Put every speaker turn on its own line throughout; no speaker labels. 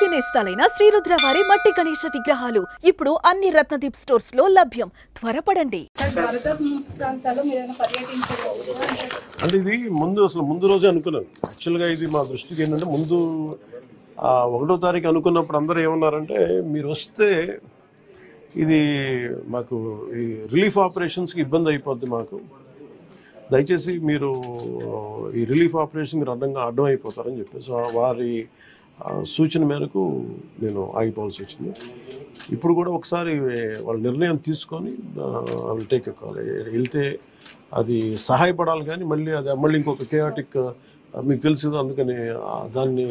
పూర్తి నేస్తాలైన శ్రీరుద్ర వారి మట్టి గణేశ విగ్రహాలు ఇప్పుడు అన్ని రత్నదీప్ స్టోర్స్ లో లభ్యం. త్వరపడండి.
అంటే ఇది ముందు రోజే అనుకున్నాను. యాక్చువల్గా ఇది మా దృష్టికి ఏంటంటే ముందు 1వ తారీఖు అనుకున్నప్పుడు అందరూ ఏమన్నారంటే మీరు వస్తే ఇది మాకు ఈ రిలీఫ్ ఆపరేషన్స్కి ఇబ్బంది అయిపోద్ది, మాకు దయచేసి మీరు ఈ రిలీఫ్ ఆపరేషన్ మీరు అడ్డం అయిపోతారని చెప్పేసి వారి సూచన మేరకు నేను ఆగిపోవాల్సి వచ్చింది. ఇప్పుడు కూడా ఒకసారి వాళ్ళ నిర్ణయం తీసుకొని వాళ్ళు టేక్ ఎ కాల్ వెళ్తే అది సహాయపడాలి, కానీ మళ్ళీ ఇంకొక కేయాటిక్ మీకు తెలుసు కదా, అందుకని దాన్ని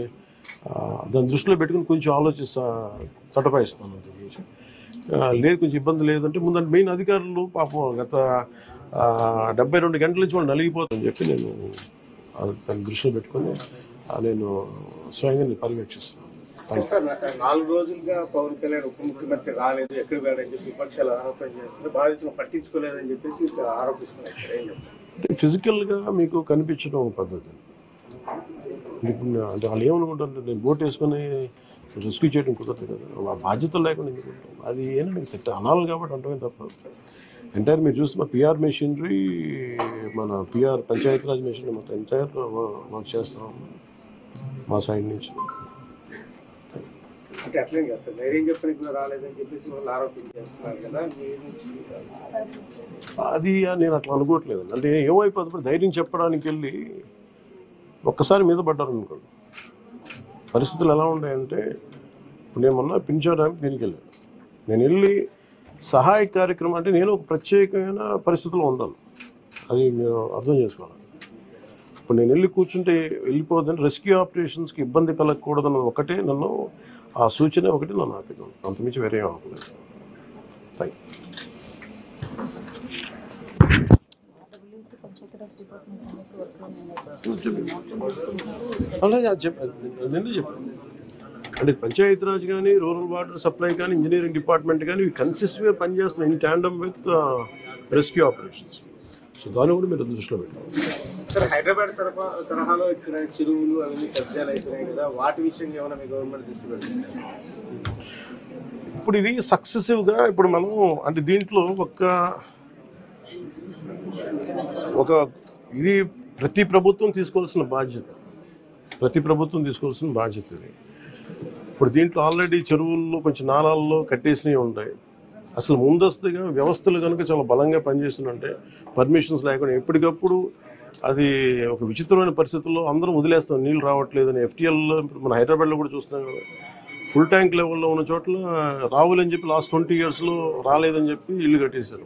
దృష్టిలో పెట్టుకుని కొంచెం చటపాయిస్తున్నాను. అంత గురించి లేదు, కొంచెం ఇబ్బంది లేదంటే ముందంటే మెయిన్ అధికారులు పాపం గత 72 గంటల నుంచి వాళ్ళు నలిగిపోతుందని చెప్పి నేను దాన్ని దృష్టిలో పెట్టుకొని నేను స్వయంగా పర్యవేక్షిస్తున్నాను.
4 రోజులుగా పవన్ కళ్యాణ్ ఉప ముఖ్యమంత్రి రాలేదు, ఎక్కడ వెళ్ళని చెప్పి విపక్షాలు ఆరోపణ చేస్తున్నారు, బాధితులు పట్టించుకోలేదని చెప్పేసి ఆరోపిస్తున్నారు.
అంటే ఫిజికల్గా మీకు కనిపించడం పద్ధతి అంటే వాళ్ళు ఏమనుకుంటారు, నేను బోట్ వేసుకొని రెస్క్యూ చేయడం కుదరదు కదా, బాధ్యతలు లేకుండా ఎందుకుంటాం, అది ఏంటంటే అనాలి కాబట్టి అంటమే తప్ప ఎంటైర్ మీరు చూస్తే మా పిఆర్ మెషినరీ, మన పిఆర్ పంచాయతీరాజ్ మెషినరీ మొత్తం ఎంటైర్ వర్క్ చేస్తాం మా సైడ్ నుంచి.
అంటే అట్లేం కాదు సార్, ధైర్యం చెప్పడానికి కూడా రాలేదని చెప్పేసి వాళ్ళు ఆరోపణ చేస్తున్నారు కదా,
అది నేను అట్లా అనుకోవట్లేదు. అంటే ఏమైపోతుంది, ధైర్యం చెప్పడానికి వెళ్ళి ఒక్కసారి మీద పడ్డారు అనుకోండి, పరిస్థితులు ఎలా ఉన్నాయంటే ఇప్పుడు నేను మొన్న పింఛడానికి దీనికి వెళ్ళాను, నేను వెళ్ళి సహాయ కార్యక్రమం అంటే నేను ఒక ప్రత్యేకమైన పరిస్థితుల్లో ఉన్నాను, అది మీరు అర్థం చేసుకోవాలి. ఇప్పుడు నేను వెళ్ళి కూర్చుంటే వెళ్ళిపోదని రెస్క్యూ ఆపరేషన్స్కి ఇబ్బంది కలగకూడదన్న ఒకటే నన్ను ఆ సూచన ఒకటి నన్ను ఆపినాను, అంతమించి వేరే ఆపలేదు. Thank you. అలాగే నిన్నే చెప్పాను అంటే పంచాయతీరాజ్ కానీ, రూరల్ వాటర్ సప్లై కానీ, ఇంజనీరింగ్ డిపార్ట్మెంట్ కానీ ఇవి కన్సిస్టెంట్గా పనిచేస్తున్నాయి in tandem with rescue operations. So దాన్ని కూడా మీరు దృష్టిలో పెట్టాలి.
సార్, హైదరాబాద్ తరహాలో ఇక్కడ చెరువులు అవన్నీ కబ్జాలు అవుతున్నాయి కదా, వాటి విషయంగా ఏమైనా మీ గవర్నమెంట్ దృష్టి పెడుతుంది?
ఇప్పుడు ఇది సక్సెసివ్గా ఇప్పుడు మనం అంటే దీంట్లో ఒక ఇది ప్రతి ప్రభుత్వం తీసుకోవాల్సిన బాధ్యత ఇది. ఇప్పుడు దీంట్లో ఆల్రెడీ చెరువుల్లో కొంచెం నాలాల్లో కట్టేసినవి ఉంటాయి. అసలు ముందస్తుగా వ్యవస్థలు కనుక చాలా బలంగా పనిచేస్తుందంటే పర్మిషన్స్ లేకుండా ఎప్పటికప్పుడు అది ఒక విచిత్రమైన పరిస్థితుల్లో అందరం వదిలేస్తాం, నీళ్ళు రావట్లేదని. ఎఫ్టీఎల్లో మన హైదరాబాద్లో కూడా చూస్తున్నాం కదా, ఫుల్ ట్యాంక్ లెవెల్లో ఉన్న చోట్ల రావులని చెప్పి లాస్ట్ 20 yearsలో రాలేదని చెప్పి ఇల్లు కట్టేశారు.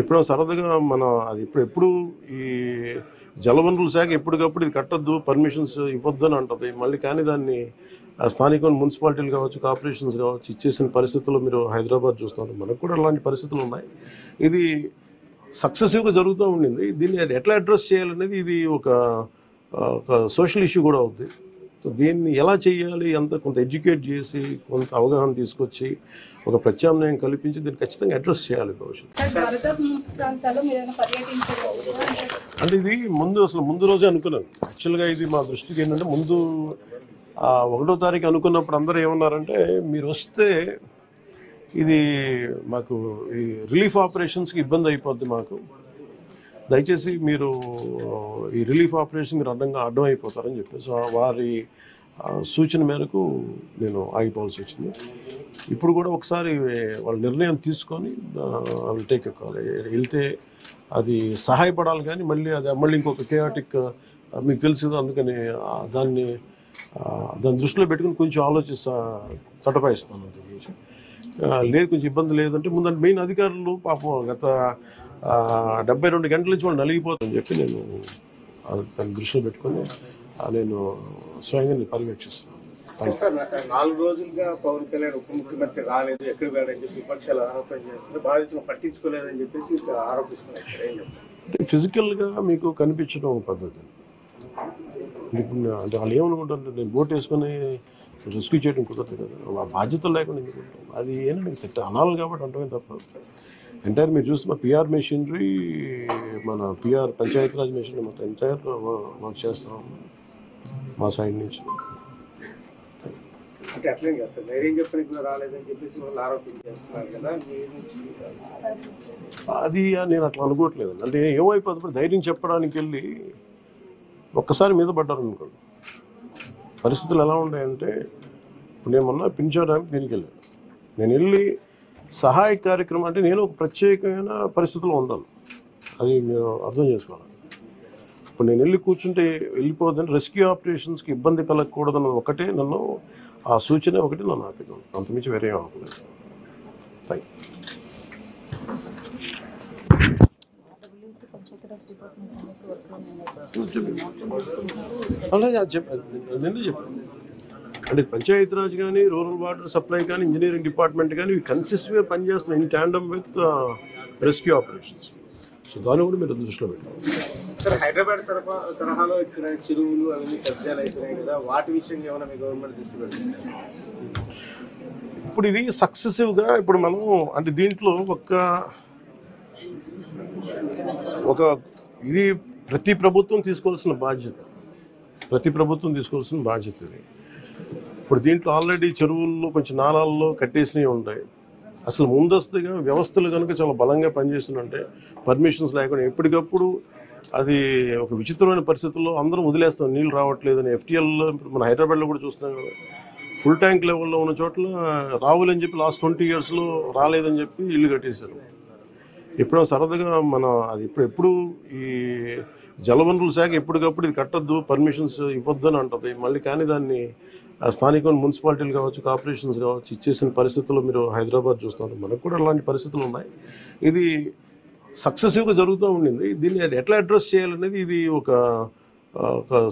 ఎప్పుడో సరదాగా అది ఎప్పుడు ఈ జలవనరుల శాఖ ఎప్పటికప్పుడు ఇది కట్టద్దు, పర్మిషన్స్ ఇవ్వద్దని అంటుంది మళ్ళీ, కానీ దాన్ని స్థానిక మున్సిపాలిటీలు కావచ్చు, కార్పొరేషన్స్ కావచ్చు ఇచ్చేసిన పరిస్థితుల్లో మీరు హైదరాబాద్ చూస్తున్నారు. మనకు కూడా అలాంటి పరిస్థితులు ఉన్నాయి. ఇది సక్సెసివ్గా జరుగుతూ ఉండింది. దీన్ని ఎట్లా అడ్రస్ చేయాలనేది ఇది ఒక సోషల్ ఇష్యూ కూడా అవుతుంది. సో దీన్ని ఎలా చేయాలి, కొంత ఎడ్యుకేట్ చేసి కొంత అవగాహన తీసుకొచ్చి ఒక ప్రత్యామ్నాయం కల్పించి దీన్ని ఖచ్చితంగా అడ్రస్ చేయాలి భవిష్యత్తు. అంటే ఇది ముందు రోజే అనుకున్నాను. యాక్చువల్గా ఇది మా దృష్టికి ఏంటంటే 1వ తారీఖు అనుకున్నప్పుడు అందరూ ఏమన్నారంటే మీరు వస్తే ఇది మాకు ఈ రిలీఫ్ ఆపరేషన్స్కి ఇబ్బంది అయిపోద్ది, మాకు దయచేసి మీరు ఈ రిలీఫ్ ఆపరేషన్ మీరు అడ్డం అయిపోతారని చెప్పేసి వారి సూచన మేరకు నేను ఆగిపోవాల్సి వచ్చింది. ఇప్పుడు కూడా ఒకసారి వాళ్ళ నిర్ణయం తీసుకొని వాళ్ళు టేక్ ఎ కాల్ వెళ్తే అది సహాయపడాలి, కానీ మళ్ళీ ఇంకొక కేయాటిక్ మీకు తెలుసు కదా, అందుకని దాన్ని దృష్టిలో పెట్టుకుని కొంచెం చటపాయిస్తున్నాను. అంత గురించి లేదు, కొంచెం ఇబ్బంది లేదంటే ముందంటే మెయిన్ అధికారులు పాపం గత 72 గంటల నుంచి వాళ్ళు నలిగిపోతుందని చెప్పి నేను దాన్ని దృష్టిలో పెట్టుకొని నేను స్వయంగా పర్యవేక్షిస్తున్నాను.
4 రోజులుగా పవన్ కళ్యాణ్ ఉప ముఖ్యమంత్రి రాలేదు, ఎక్కడ వెళ్ళని చెప్పి విపక్షాలు ఆరోపణ చేస్తున్నారు, బాధితులు పట్టించుకోలేదని చెప్పేసి ఆరోపిస్తున్నారు.
అంటే ఫిజికల్గా మీకు కనిపించడం పద్ధతి అంటే వాళ్ళు ఏమనుకుంటారు, నేను బోట్ వేసుకొని రెస్క్యూ చేయడం కుదరదు కదా, బాధ్యతలు లేకుండా ఎందుకుంటాం, అది ఏంటంటే అనాలి కాబట్టి అంటమే తప్ప ఎంటైర్ మీరు చూస్తే మా పిఆర్ మెషినరీ, మన పిఆర్ పంచాయతీరాజ్ మెషినరీ మొత్తం ఎంటైర్ వర్క్ చేస్తాం మా సైడ్ నుంచి.
అంటే అట్లేం కాదు సార్, నేనేం చెప్పినా కూడా రాలేదని చెప్పేసి వాళ్ళు ఆరోపించేస్తున్నారు కదా,
అది నేను అట్లా అనుకోవట్లేదు. అంటే ఏమైపోతుంది, ధైర్యం చెప్పడానికి వెళ్ళి ఒక్కసారి మీద పడ్డారు అనుకోండి. పరిస్థితులు ఎలా ఉంటాయంటే, ఇప్పుడు నేను మొన్న పింఛడానికి దీనికి వెళ్ళాను. నేను వెళ్ళి సహాయ కార్యక్రమం అంటే నేను ఒక ప్రత్యేకమైన పరిస్థితిలో ఉన్నాను, అది మీరు అర్థం చేసుకోవాలి. ఇప్పుడు నేను వెళ్ళి కూర్చుంటే వెళ్ళిపోదని రెస్క్యూ ఆపరేషన్స్కి ఇబ్బంది కలగకూడదన్న ఒకటే నన్ను, ఆ సూచన ఒకటి నన్ను ఆపింది, అంతమించి వేరే అనుకోలేదు. Thank you. అలాగే అది నిన్నే చెప్పాను. అంటే పంచాయతీరాజ్ కానీ, రూరల్ వాటర్ సప్లై కానీ, ఇంజనీరింగ్ డిపార్ట్మెంట్ కానీ ఇవి కన్సిస్టెంట్గా పనిచేస్తున్నాయి in tandem with rescue operations. So దాన్ని కూడా మీరు దృష్టిలో పెట్టాలి.
సార్ హైదరాబాద్ తరహాలో ఇక్కడ చెరువులు అవన్నీ కబ్జాలు అవుతున్నాయి కదా, వాటి విషయంగా ఏమైనా మీ గవర్నమెంట్ దృష్టి పెడుతుంది?
ఇప్పుడు ఇది సక్సెసివ్గా ఇప్పుడు మనం అంటే దీంట్లో ఒక ఇది ప్రతి ప్రభుత్వం తీసుకోవాల్సిన బాధ్యత ఇది. ఇప్పుడు దీంట్లో ఆల్రెడీ చెరువుల్లో కొంచెం నాలాల్లో కట్టేసినవి ఉంటాయి. అసలు ముందస్తుగా వ్యవస్థలు కనుక చాలా బలంగా పనిచేస్తుందంటే పర్మిషన్స్ లేకుండా ఎప్పటికప్పుడు అది ఒక విచిత్రమైన పరిస్థితుల్లో అందరం వదిలేస్తాం, నీళ్ళు రావట్లేదని. ఎఫ్టీఎల్ మన హైదరాబాద్లో కూడా చూస్తున్నాం కదా, ఫుల్ ట్యాంక్ లెవెల్లో ఉన్న చోట్ల రావులని చెప్పి లాస్ట్ 20 yearsలో రాలేదని చెప్పి ఇల్లు కట్టేశారు. ఎప్పుడో సరదాగా అది ఎప్పుడు ఈ జలవనరుల శాఖ ఎప్పటికప్పుడు ఇది కట్టద్దు, పర్మిషన్స్ ఇవ్వద్దని అంటుంది. మళ్ళీ కానీ దాన్ని స్థానిక మున్సిపాలిటీలు కావచ్చు, కార్పొరేషన్స్ కావచ్చు ఇచ్చేసిన పరిస్థితుల్లో మీరు హైదరాబాద్ చూస్తున్నారు. మనకు కూడా అలాంటి పరిస్థితులు ఉన్నాయి. ఇది సక్సెసివ్గా జరుగుతూ ఉండింది. దీన్ని ఎట్లా అడ్రస్ చేయాలనేది ఇది ఒక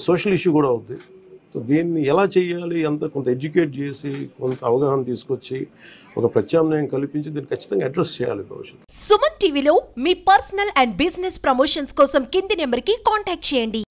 సోషల్ ఇష్యూ కూడా అవుతుంది. సో దీన్ని ఎలా చేయాలి, కొంత ఎడ్యుకేట్ చేసి, కొంత అవగాహన తీసుకొచ్చి, ఒక ప్రత్యామ్నాయం కల్పించి దీన్ని ఖచ్చితంగా అడ్రస్ చేయాలి భవిష్యత్తు.
సుమన్ టీవీలో మీ పర్సనల్ అండ్ బిజినెస్ ప్రమోషన్స్ కోసం కింది నెంబర్కి కాంటాక్ట్ చేయండి.